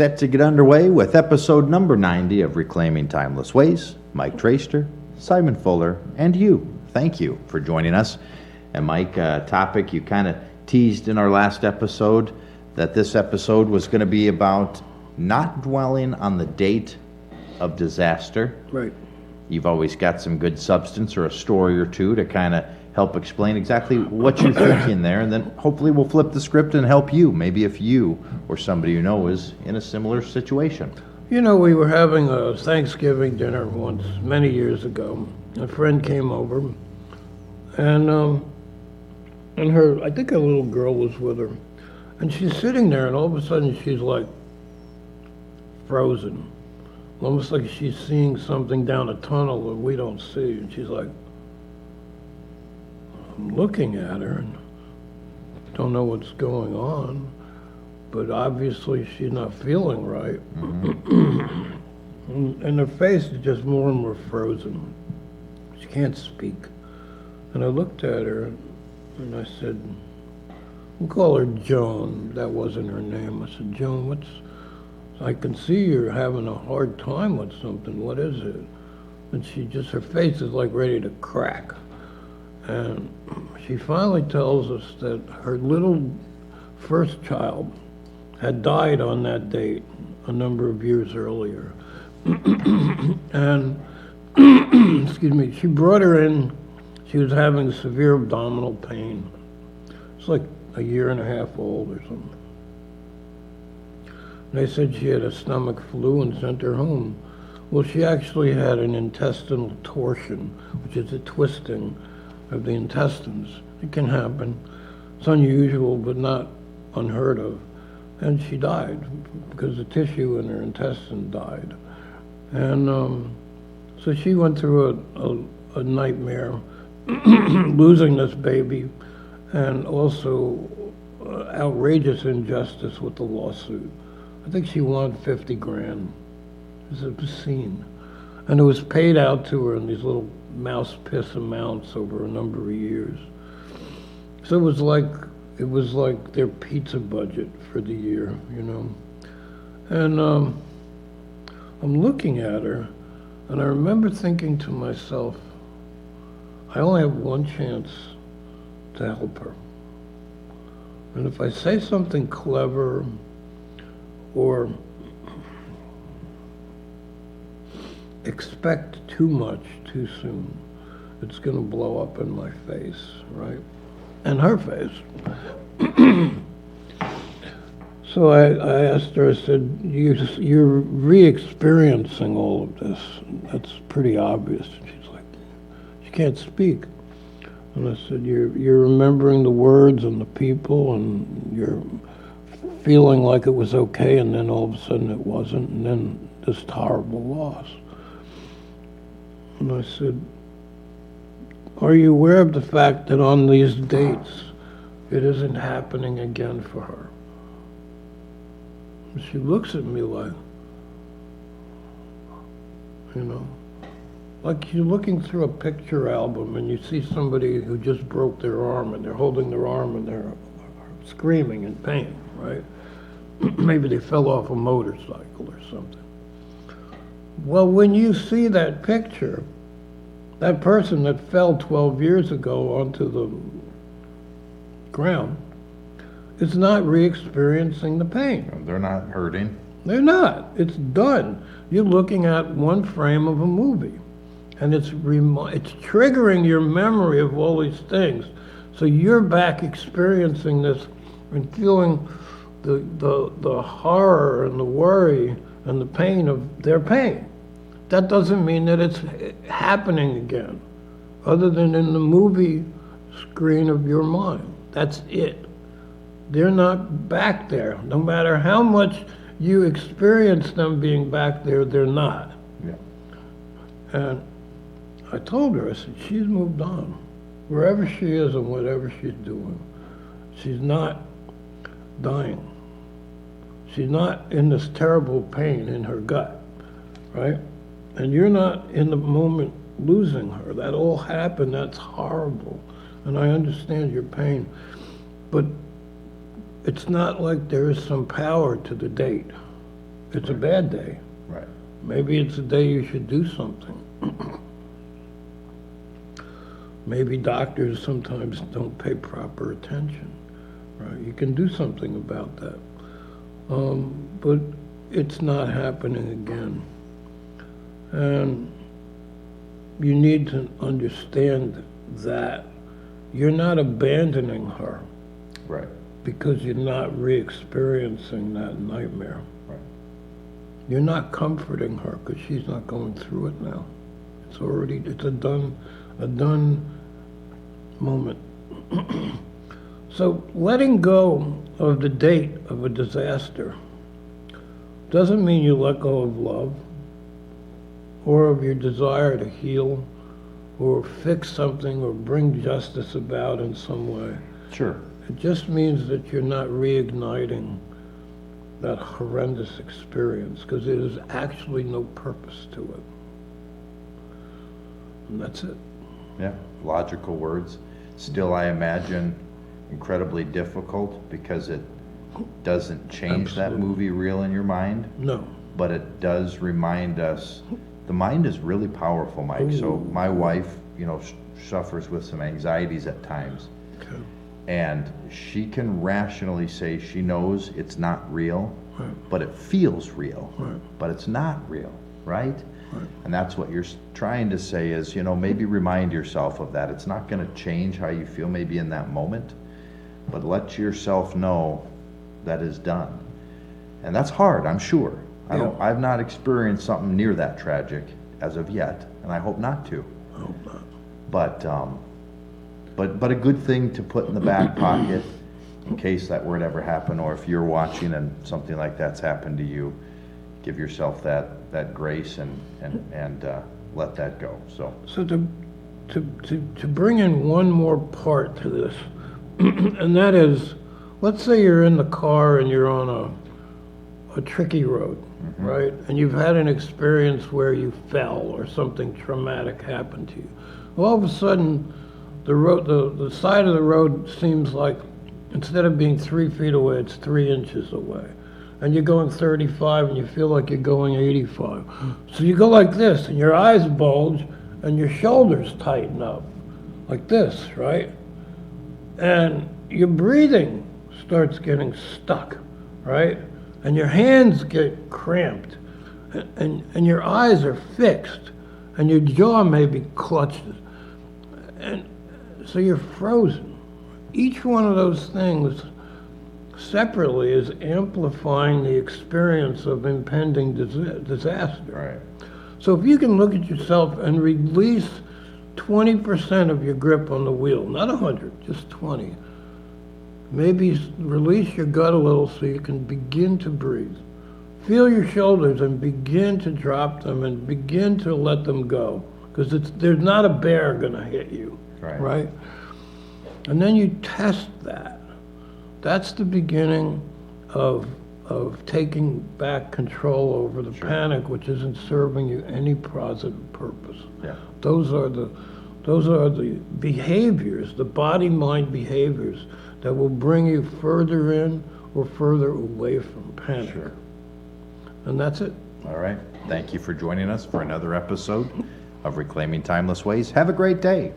set to get underway with episode number 90 of Reclaiming Timeless Ways. Mike Traster, Simon Fuller, and you. Thank you for joining us. And Mike, topic you kind of teased in our last episode, that this episode was going to be about not dwelling on the date of disaster. Right. You've always got some good substance or a story or two to kind of help explain exactly what you're thinking there, and then hopefully we'll flip the script and help you, maybe if you or somebody you know is in a similar situation. You know, we were having a Thanksgiving dinner once, many years ago. A friend came over, and I think a little girl was with her, and she's sitting there, and all of a sudden she's like frozen, almost like she's seeing something down a tunnel that we don't see, and she's like, I'm looking at her and don't know what's going on, but obviously she's not feeling right. And her face is just more and more frozen. She can't speak. And I looked at her and I said, we'll call her Joan. That wasn't her name. I said, Joan, I can see you're having a hard time with something. What is it? And her face is like ready to crack. And she finally tells us that her little first child had died on that date a number of years earlier. And, excuse me, she brought her in. She was having severe abdominal pain. It's like a year and a half old or something. They said she had a stomach flu and sent her home. Well, she actually had an intestinal torsion, which is a twisting of the intestines. It can happen. It's unusual, but not unheard of. And she died because the tissue in her intestine died. And so she went through a nightmare, losing this baby, and also outrageous injustice with the lawsuit. I think she won 50 grand. It was obscene. And it was paid out to her in these little mouse piss amounts over a number of years. So it was like their pizza budget for the year, you know. And I'm looking at her, and I remember thinking to myself, I only have one chance to help her. And if I say something clever or expect too much too soon, it's going to blow up in my face, right? And her face. So I asked her, I said, you're re-experiencing all of this. That's pretty obvious. And she's like, she can't speak. And I said, you're remembering the words and the people, and you're feeling like it was okay, and then all of a sudden it wasn't, and then this horrible loss. And I said, are you aware of the fact that on these dates, it isn't happening again for her? And she looks at me like, you know, like you're looking through a picture album and you see somebody who just broke their arm and they're holding their arm and they're screaming in pain, right? Maybe they fell off a motorcycle or something. Well, when you see that picture, that person that fell 12 years ago onto the ground is not re-experiencing the pain. They're not hurting. They're not. It's done. You're looking at one frame of a movie, and it's triggering your memory of all these things. So you're back experiencing this and feeling the horror and the worry and the pain of their pain. That doesn't mean that it's happening again, other than in the movie screen of your mind. That's it. They're not back there. No matter how much you experience them being back there, they're not. Yeah. And I told her, I said, she's moved on. Wherever she is and whatever she's doing, she's not dying. She's not in this terrible pain in her gut, right? And you're not in the moment losing her. That all happened. That's horrible. And I understand your pain. But it's not like there is some power to the date. it's a bad day. Right. Maybe it's a day you should do something. Maybe doctors sometimes don't pay proper attention, right? You can do something about that. But it's not happening again. And you need to understand that you're not abandoning her Right. because you're not re-experiencing that nightmare. Right. You're not comforting her because she's not going through it now. It's a done moment. So letting go of the date of a disaster doesn't mean you let go of love or of your desire to heal or fix something or bring justice about in some way. Sure. It just means that you're not reigniting that horrendous experience because there's actually no purpose to it. And that's it. Yeah, logical words. Still, I imagine incredibly difficult because it doesn't change that Absolutely. movie reel in your mind, No. but it does remind us, the mind is really powerful, Mike. So Ooh. my wife, suffers with some anxieties at times, Okay. and she can rationally say she knows it's not real, Right. but it feels real, Right. but it's not real, right? Right. And that's what you're trying to say is, maybe remind yourself of that. It's not going to change how you feel maybe in that moment, but let yourself know that is done. And that's hard, I'm sure. I've not experienced something near that tragic as of yet, and I hope not to. I hope not. But a good thing to put in the back pocket in case that were to ever happen, or if you're watching and something like that's happened to you, give yourself that grace and let that go. So So to bring in one more part to this, and that is, let's say you're in the car and you're on a tricky road, right? And you've had an experience where you fell or something traumatic happened to you. All of a sudden, the side of the road seems like, instead of being 3 feet away, it's 3 inches away. And you're going 35 and you feel like you're going 85. So you go like this and your eyes bulge and your shoulders tighten up like this, right? And your breathing starts getting stuck, right? And your hands get cramped and your eyes are fixed and your jaw may be clutched. And so you're frozen. Each one of those things separately is amplifying the experience of impending disaster. right. So if you can look at yourself and release 20% of your grip on the wheel, not 100, just 20, maybe release your gut a little so you can begin to breathe. Feel your shoulders and begin to drop them and begin to let them go, because there's not a bear going to hit you, Right. And then you test that. That's the beginning of taking back control over the panic, which isn't serving you any positive purpose. Yeah. Those are the behaviors, the body-mind behaviors that will bring you further in or further away from panic. Sure. And that's it. All right. Thank you for joining us for another episode of Reclaiming Timeless Ways. Have a great day.